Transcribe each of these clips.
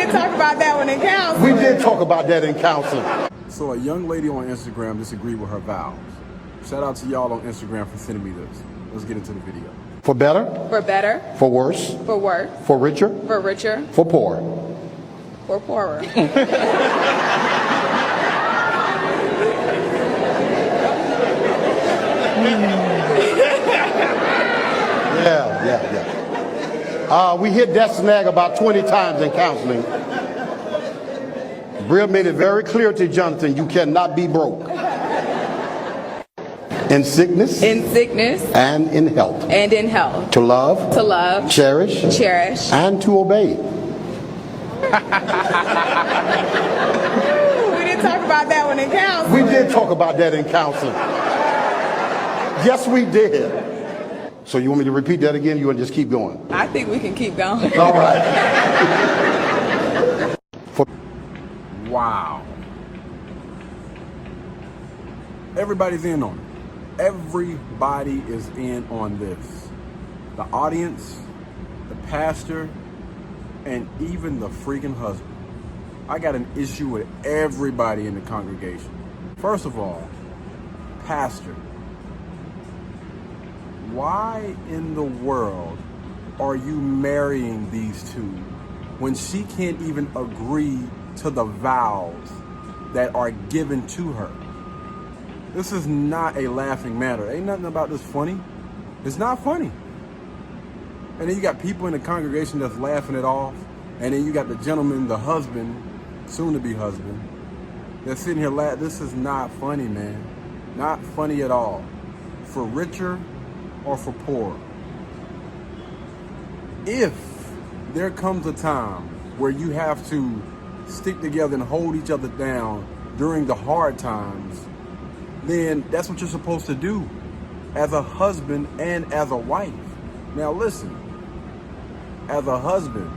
didn't talk about that one in counseling. We did talk about that in counseling. So a young lady on Instagram disagreed with her vows. Shout out to y'all on Instagram for sending me this. Let's get into the video. For better? For better. For worse? For worse. For richer? For richer. For poor? For poorer. Yeah. We hit that snag about 20 times in counseling. Bria made it very clear to Jonathan, you cannot be broke. In sickness. In sickness. And in health. And in health. To love. To love. Cherish. Cherish. And to obey. We didn't talk about that one in counseling. We did talk about that in counseling. Yes, we did. So you want me to repeat that again? You want to just keep going? I think we can keep going. All right. Wow. Everybody's in on it. Everybody is in on this. The audience, the pastor, and even the freaking husband. I got an issue with everybody in the congregation. First of all, pastor. Why in the world are you marrying these two when she can't even agree to the vows that are given to her? This is not a laughing matter. Ain't nothing about this funny. It's not funny. And then you got people in the congregation that's laughing it off. And then you got the gentleman, the husband, soon-to-be husband, that's sitting here laughing. This is not funny, man. Not funny at all. For richer or for poor. If there comes a time where you have to stick together and hold each other down during the hard times, then that's what you're supposed to do as a husband and as a wife. Now listen, as a husband,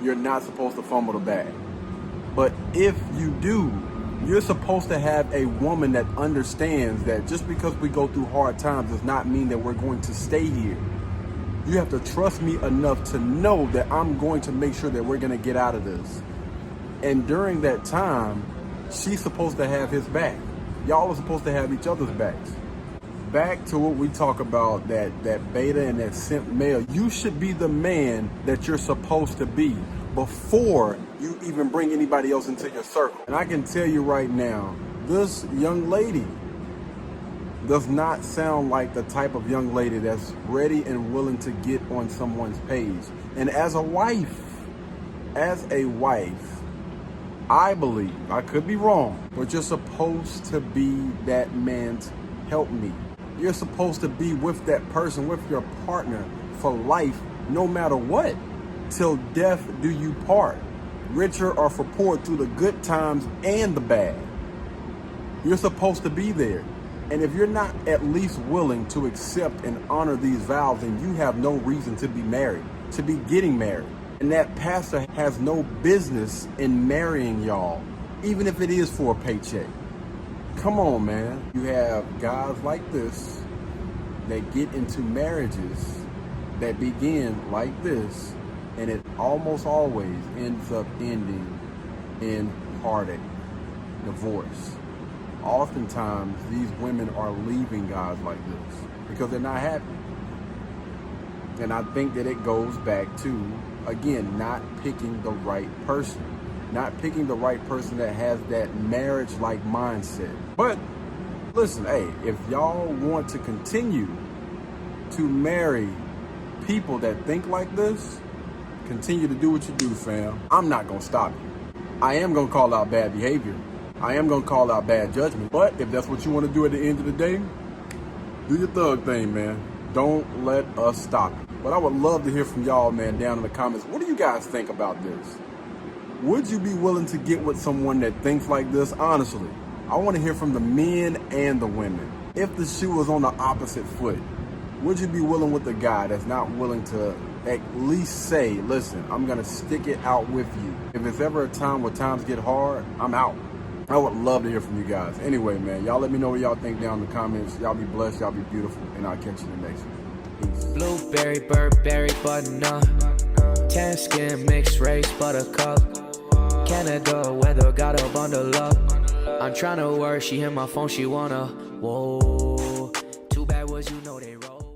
you're not supposed to fumble the bag. But if you do, you're supposed to have a woman that understands that just because we go through hard times does not mean that we're going to stay here. You have to trust me enough to know that I'm going to make sure that we're going to get out of this. And during that time, she's supposed to have his back. Y'all are supposed to have each other's backs. Back to what we talk about, that beta and that simp male. You should be the man that you're supposed to be before you even bring anybody else into your circle. And I can tell you right now, this young lady does not sound like the type of young lady that's ready and willing to get on someone's page. And as a wife, I believe, I could be wrong, but you're supposed to be that man's helpmeet. You're supposed to be with that person, with your partner for life, no matter what, till death do you part. Richer or for poor, through the good times and the bad. You're supposed to be there. And if you're not at least willing to accept and honor these vows, then you have no reason to be married, to be getting married. And that pastor has no business in marrying y'all, even if it is for a paycheck. Come on, man. You have guys like this that get into marriages that begin like this, and it almost always ends up ending in heartache, divorce. Oftentimes, these women are leaving guys like this because they're not happy. And I think that it goes back to, again, not picking the right person. Not picking the right person that has that marriage-like mindset. But listen, hey, if y'all want to continue to marry people that think like this, continue to do what you do, fam. I'm not gonna stop you. I am gonna call out bad behavior. I am gonna call out bad judgment. But if that's what you want to do at the end of the day, do your thug thing, man. Don't let us stop you. But I would love to hear from y'all, man, down in the comments. What do you guys think about this? Would you be willing to get with someone that thinks like this? Honestly, I want to hear from the men and the women. If the shoe was on the opposite foot, would you be willing with the guy that's not willing to at least say, listen, I'm going to stick it out with you. If it's ever a time where times get hard, I'm out. I would love to hear from you guys. Anyway, man, y'all let me know what y'all think down in the comments. Y'all be blessed, y'all be beautiful, and I'll catch you in the next one. Peace. Blueberry, Burberry, button up. Tan skin, mixed race, buttercup. Canada weather, got a bundle up. I'm tryna work, she hit my phone, she wanna. Whoa, too bad was you know they roll.